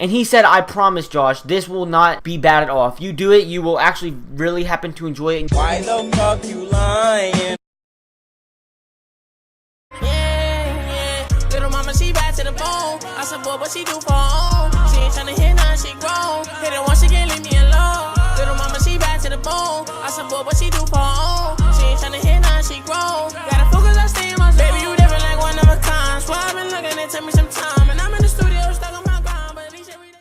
And he said, I promise, Josh, this will not be bad at all. If you do it, you will actually really happen to enjoy it. Why the fuck you lying? Little mama, she bad to the bone. I said, boy, what she do for her own? She ain't tryna hit none, she grown. Hit it once, she can't leave me alone. Little mama, she bad to the bone. I said, boy, what she do for her own? She ain't tryna hit none, she grown. Gotta focus, I stay in my zone. Baby, you different like one of a kind. Swear I've been looking, it took me some time. And I'm in the studio, stuck on my grind. But at least every day.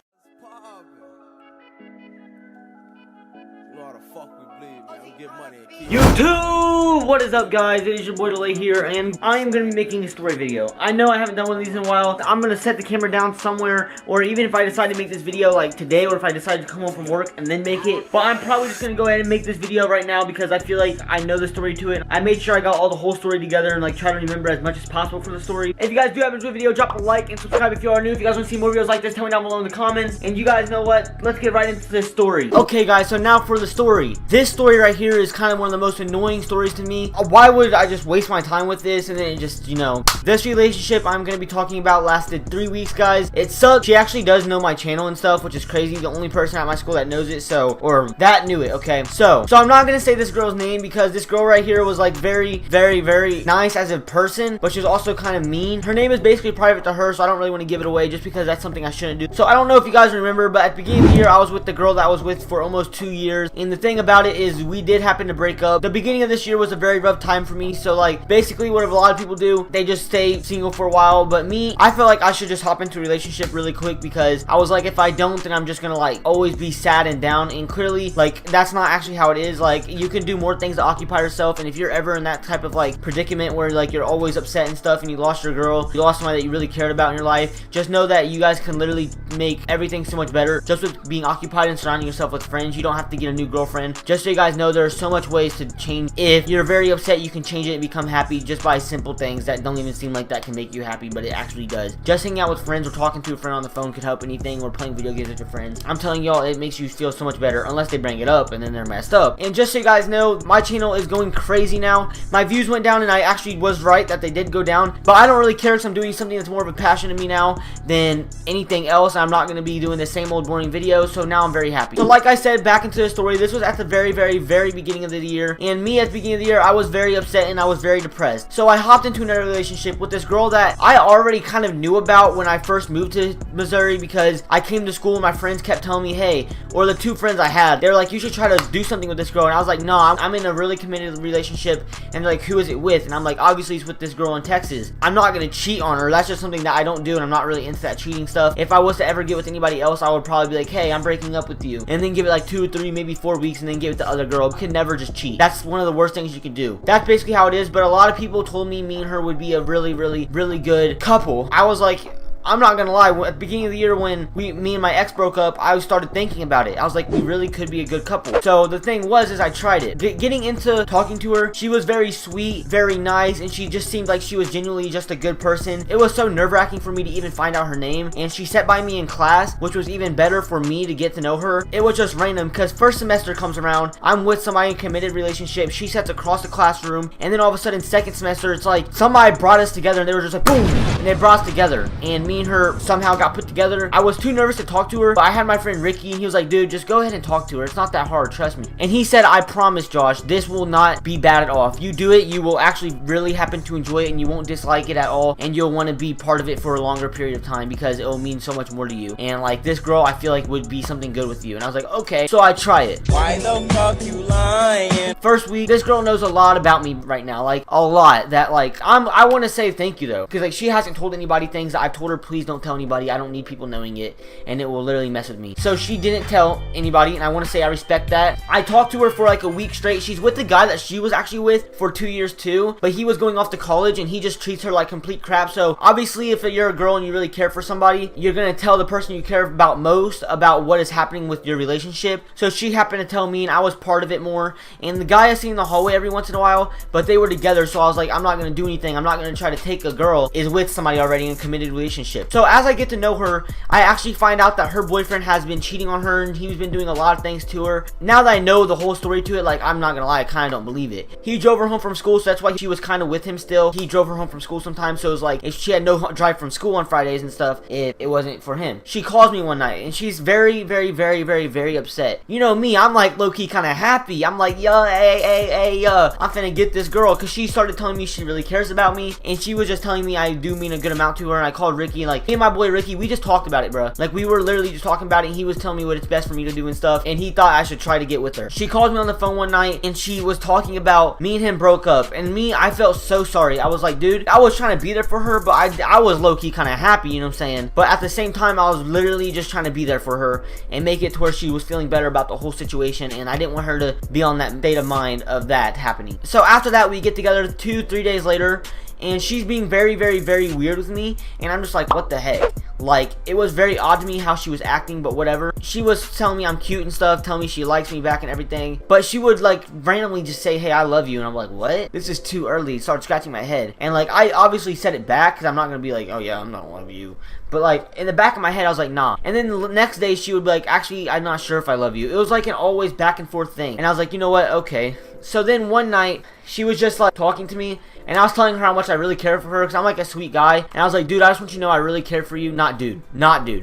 You know how the fuck we bleed, man. We get money and keep YouTube! What is up, guys? It is your boy Delay here, and I am going to be making a story video. I know I haven't done one of these in a while. I'm going to set the camera down somewhere, or even if I decide to make this video like today, or if I decide to come home from work and then make it. But I'm probably just going to go ahead and make this video right now because I feel like I know the story to it. I made sure I got all the whole story together and like try to remember as much as possible for the story. If you guys do have enjoyed the video, drop a like and subscribe if you are new. If you guys want to see more videos like this, tell me down below in the comments. And you guys know what? Let's get right into this story. Okay, guys, so now for the story. This story right here is kind of one of the most annoying stories to me. Why would I just waste my time with this and then it just, you know, this relationship I'm going to be talking about lasted 3 weeks, guys. It sucks. She actually does know my channel and stuff, which is crazy. The only person at my school that knows it, so, or that knew it, okay? So I'm not going to say this girl's name because this girl right here was like very, very, very nice as a person, but she was also kind of mean. Her name is basically private to her, so I don't really want to give it away just because that's something I shouldn't do. So I don't know if you guys remember, but at the beginning of the year, I was with the girl that I was with for almost 2 years, and the thing about it is we did happen to break up. The beginning of this year was a very rough time for me, so like basically what a lot of people do, they just stay single for a while. But me, I feel like I should just hop into a relationship really quick because I was like, if I don't, then I'm just gonna like always be sad and down, and clearly like that's not actually how it is. Like you can do more things to occupy yourself, and if you're ever in that type of like predicament where like you're always upset and stuff and you lost your girl, you lost somebody that you really cared about in your life, just know that you guys can literally make everything so much better just with being occupied and surrounding yourself with friends. You don't have to get a new girlfriend. Just so you guys know, there are so much ways to change. If you're very upset, you can change it and become happy just by simple things that don't even seem like that can make you happy, but it actually does. Just hanging out with friends or talking to a friend on the phone could help anything, or playing video games with your friends. I'm telling y'all, it makes you feel so much better, unless they bring it up and then they're messed up. And just so you guys know, my channel is going crazy now. My views went down, and I actually was right that they did go down, but I don't really care because I'm doing something that's more of a passion to me now than anything else. I'm not going to be doing the same old boring videos, so now I'm very happy. So like I said, back into the story, this was at the very, very, very beginning of the year, and me at the beginning of the year, I was very upset and I was very depressed. So I hopped into another relationship with this girl that I already kind of knew about when I first moved to Missouri, because I came to school and my friends kept telling me, hey, or the two friends I had, they were like, you should try to do something with this girl. And I was like, no, I'm in a really committed relationship. And they're like, who is it with? And I'm like, obviously it's with this girl in Texas. I'm not gonna cheat on her. That's just something that I don't do, and I'm not really into that cheating stuff. If I was to ever get with anybody else, I would probably be like, hey, I'm breaking up with you, and then give it like 2, 3, maybe 4 weeks, and then give it to the other girl. You can never just cheat. That's one of the worst things you can do. That's basically how it is. But a lot of people told me and her would be a really, really, really good couple. I was like, I'm not gonna lie, at the beginning of the year when me and my ex broke up, I started thinking about it. I was like, we really could be a good couple. So the thing was, is I tried it. Getting into talking to her, she was very sweet, very nice, and she just seemed like she was genuinely just a good person. It was so nerve-wracking for me to even find out her name, and she sat by me in class, which was even better for me to get to know her. It was just random, because first semester comes around, I'm with somebody in a committed relationship, she sits across the classroom, and then all of a sudden, second semester, it's like somebody brought us together, and they were just like, boom, and they brought us together, and me and her somehow got put together. I was too nervous to talk to her, but I had my friend Ricky, and he was like, dude, just go ahead and talk to her. It's not that hard, trust me. And he said, I promise, Josh, this will not be bad at all. If you do it, you will actually really happen to enjoy it, and you won't dislike it at all, and you'll want to be part of it for a longer period of time because it will mean so much more to you. And like, this girl, I feel like would be something good with you. And I was like, okay. So I try it. Why the fuck you lying? First week, this girl knows a lot about me right now, like a lot, that like I want to say thank you though, because like she hasn't told anybody things that I've told her, please don't tell anybody. I don't need people knowing it, and it will literally mess with me. So she didn't tell anybody, and I want to say I respect that. I talked to her for like a week straight. She's with the guy that she was actually with for 2 years too, but he was going off to college, and he just treats her like complete crap. So obviously, if you're a girl and you really care for somebody, you're gonna tell the person you care about most about what is happening with your relationship. So she happened to tell me, and I was part of it more. And the guy I see in the hallway every once in a while, but they were together, so I was like, I'm not gonna do anything. I'm not gonna try to take a girl is with somebody already in a committed relationship. relationship. So as I get to know her, I actually find out that her boyfriend has been cheating on her and he's been doing a lot of things to her. Now that I know the whole story to it, like, I'm not gonna lie, I kind of don't believe it. He drove her home from school, so that's why she was kind of with him still. He drove her home from school sometimes, so it was like, if she had no drive from school on Fridays and stuff, it wasn't for him. She calls me one night and she's very, very, very, very, very upset. You know me, I'm like low-key kind of happy. I'm like, yo, hey, I'm finna get this girl, because she started telling me she really cares about me, and she was just telling me I do mean a good amount to her. And I called Ricky, and like, me and my boy Ricky, we just talked about it, bro. Like, we were literally just talking about it, and he was telling me what it's best for me to do and stuff, and he thought I should try to get with her. She called me on the phone one night, and she was talking about me and him broke up, and me, I felt so sorry. I was like, dude, I was trying to be there for her, but I was low-key kind of happy, you know what I'm saying? But at the same time, I was literally just trying to be there for her and make it to where she was feeling better about the whole situation, and I didn't want her to be on that state of mind of that happening. So after that, we get together 2-3 days later, and she's being very, very, very weird with me, and I'm just like, what the heck? Like, it was very odd to me how she was acting, but whatever. She was telling me I'm cute and stuff, telling me she likes me back and everything, but she would like randomly just say, hey, I love you, and I'm like, what? This is too early. Start scratching my head, and like, I obviously said it back, because I'm not gonna be like, oh yeah, I'm not love you. But like, in the back of my head, I was like, nah. And then the next day, she would be like, actually, I'm not sure if I love you. It was like an always back and forth thing, and I was like, you know what, okay. So then one night, she was just like talking to me, and I was telling her how much I really care for her, because I'm like a sweet guy, and I was like, dude, I just want you to know I really care for you. Not dude.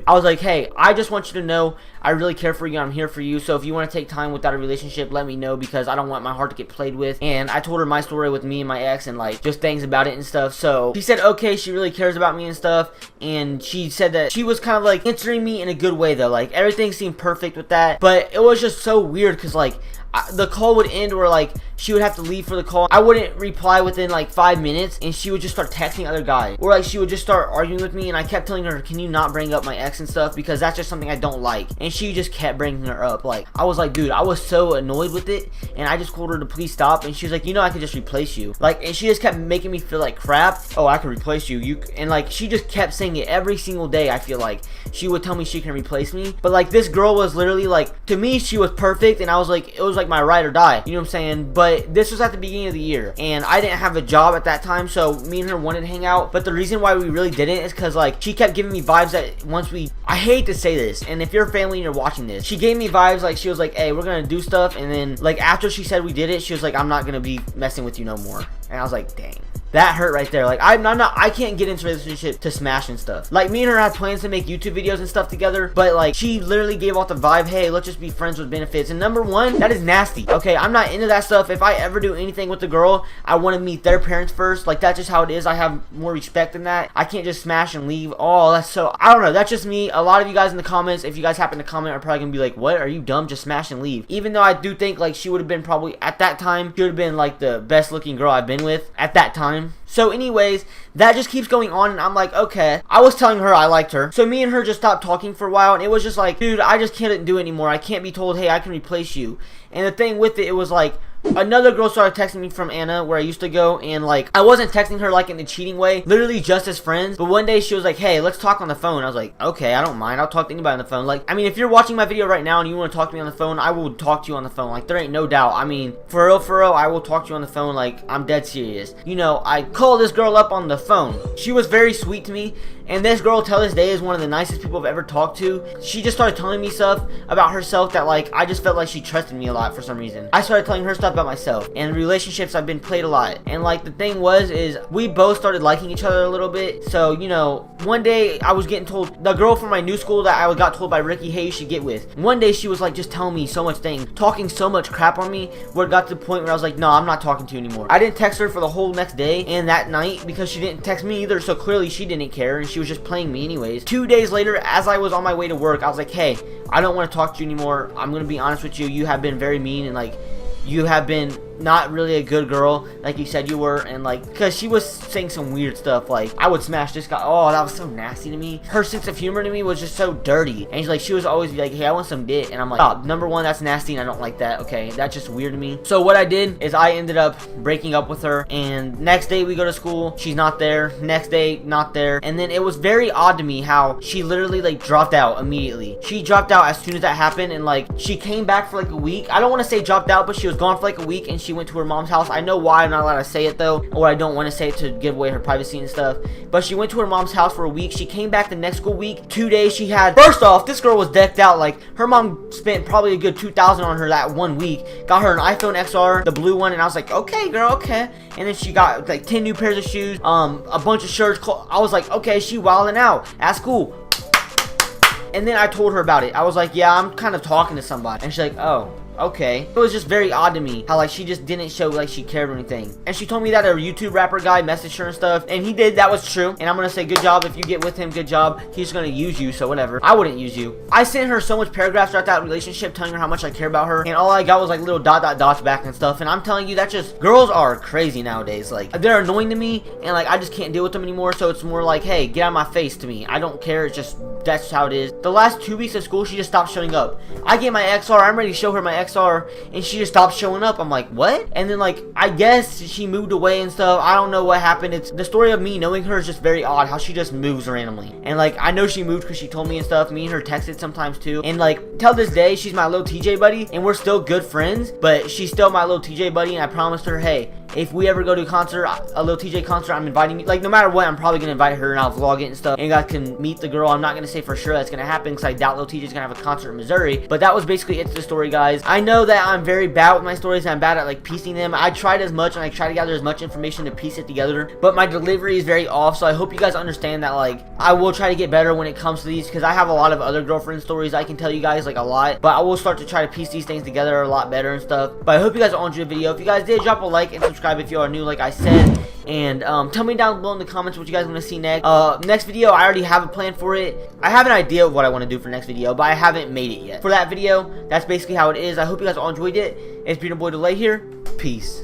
I was like, hey, I just want you to know I really care for you, I'm here for you, so if you want to take time without a relationship, let me know, because I don't want my heart to get played with. And I told her my story with me and my ex, and like, just things about it and stuff. So she said, okay, she really cares about me and stuff, and she said that she was kind of like answering me in a good way though, like, everything seemed perfect with that, but it was just so weird, because like, the call would end, or like, she would have to leave for the call. I wouldn't reply within like 5 minutes, and she would just start texting other guys, or like, she would just start arguing with me, and I kept telling her, can you not bring up my ex and stuff, because that's just something I don't like. And she just kept bringing her up. Like, I was like, dude, I was so annoyed with it, and I just told her to please stop, and she was like, you know, I could just replace you. Like, and she just kept making me feel like crap. Oh, I can replace you, and like, she just kept saying it every single day. I feel like she would tell me she can replace me, but like, this girl was literally like, to me, she was perfect, and I was like, it was like my ride or die, you know what I'm saying? But this was at the beginning of the year, and I didn't have a job at that time, so me and her wanted to hang out. But the reason why we really didn't is because like, she kept giving me vibes that once we, I hate to say this, and if you're family and you're watching this, she gave me vibes like, she was like, hey, we're gonna do stuff, and then like, after she said we did it, she was like, I'm not gonna be messing with you no more. And I was like, dang. That hurt right there. Like, I can't get into a relationship to smash and stuff. Like, me and her had plans to make YouTube videos and stuff together, but like, she literally gave off the vibe, hey, let's just be friends with benefits. And number one, that is nasty. Okay, I'm not into that stuff. If I ever do anything with the girl, I want to meet their parents first. Like, that's just how it is. I have more respect than that. I can't just smash and leave. Oh, that's so, I don't know. That's just me. A lot of you guys in the comments, if you guys happen to comment, are probably gonna be like, what, are you dumb? Just smash and leave. Even though I do think like, she would have been probably, at that time, she would have been like the best looking girl I've been with at that time. So anyways, that just keeps going on, and I'm like, okay. I was telling her I liked her, so me and her just stopped talking for a while, and it was just like, dude, I just can't do it anymore. I can't be told, hey, I can replace you. And the thing with it, it was like, another girl started texting me from Anna, where I used to go, and like, I wasn't texting her like in the cheating way, literally just as friends. But one day she was like, hey, let's talk on the phone. I was like, okay, I don't mind. I'll talk to anybody on the phone. Like, I mean, if you're watching my video right now and you want to talk to me on the phone, I will talk to you on the phone. Like, there ain't no doubt. I mean, for real, I will talk to you on the phone. Like, I'm dead serious. You know, I called this girl up on the phone. She was very sweet to me, and this girl till this day is one of the nicest people I've ever talked to. She just started telling me stuff about herself that like, I just felt like she trusted me a lot for some reason. I started telling her stuff about myself, and relationships I've been played a lot. And like, the thing was, is we both started liking each other a little bit. So, you know, one day I was getting told, the girl from my new school that I got told by Ricky, hey, you should get with. One day she was like, just telling me so much things, talking so much crap on me, where it got to the point where I was like, no, I'm not talking to you anymore. I didn't text her for the whole next day and that night, because she didn't text me either, so clearly she didn't care, and she was just playing me anyways. 2 days later, as I was on my way to work, I was like, hey, I don't want to talk to you anymore. I'm gonna be honest with you. You have been very mean, and like, you have been not really a good girl like you said you were. And like, because she was saying some weird stuff like, I would smash this guy. Oh, that was so nasty to me. Her sense of humor to me was just so dirty, and she was always be like, hey, I want some dick, and I'm like, oh, number one, that's nasty, and I don't like that. Okay, that's just weird to me. So what I did is I ended up breaking up with her, and next day we go to school, she's not there. Next day, not there. And then it was very odd to me how she literally like dropped out immediately. She dropped out as soon as that happened, and like, she came back for like a week. I don't want to say dropped out, but she was gone for like a week, and she went to her mom's house. I know why I'm not allowed to say it though, or I don't want to say it to give away her privacy and stuff. But she went to her mom's house for a week. She came back the next school week. 2 days she had. First off, this girl was decked out. Like, her mom spent probably a good $2,000 on her that 1 week. Got her an iPhone XR, the blue one, and I was like, okay, girl, okay. And then she got like 10 new pairs of shoes, a bunch of shirts. I was like, okay, she wilding out at school. And then I told her about it. I was like, yeah, I'm kind of talking to somebody. And she's like, oh, okay. It was just very odd to me how like she just didn't show like she cared or anything. And she told me that a YouTube rapper guy messaged her and stuff, and he did. That was true. And I'm gonna say good job if you get with him. Good job. He's gonna use you, so whatever. I wouldn't use you. I sent her so much paragraphs throughout that relationship telling her how much I care about her, and all I got was like little dots back and stuff. And I'm telling you, that just, girls are crazy nowadays. Like, they're annoying to me, and like I just can't deal with them anymore. So it's more like, hey, get out of my face to me. I don't care. It's just, that's how it is. The last 2 weeks of school, she just stopped showing up. I get my XR. I'm ready to show her my XR, and she just stopped showing up. I'm like, what? And then like, I guess she moved away and stuff. I don't know what happened. It's the story of me knowing her is just very odd, how she just moves randomly. And like, I know she moved because she told me and stuff. Me and her texted sometimes too. And like, till this day, she's my little TJ buddy, and we're still good friends, but she's still my little TJ buddy. And I promised her, hey, if we ever go to a concert, a little TJ concert, I'm inviting you. Like, no matter what, I'm probably gonna invite her, and I'll vlog it and stuff, and you guys can meet the girl. I'm not gonna say for sure that's gonna happen because I doubt little TJ's gonna have a concert in Missouri. But that was basically it to the story, guys. I know that I'm very bad with my stories, and I'm bad at like piecing them. I tried as much, and I try to gather as much information to piece it together, but my delivery is very off. So I hope you guys understand that. Like, I will try to get better when it comes to these, because I have a lot of other girlfriend stories I can tell you guys, like a lot, but I will start to try to piece these things together a lot better and stuff. But I hope you guys all enjoyed the video. If you guys did, drop a like and subscribe if you are new, like I said. And tell me down below in the comments what you guys want to see next. Next video, I already have a plan for it. I have an idea of what I want to do for next video, but I haven't made it yet. For that video, that's basically how it is. I hope you guys all enjoyed it. It's Beautiful Boy Delay here. Peace.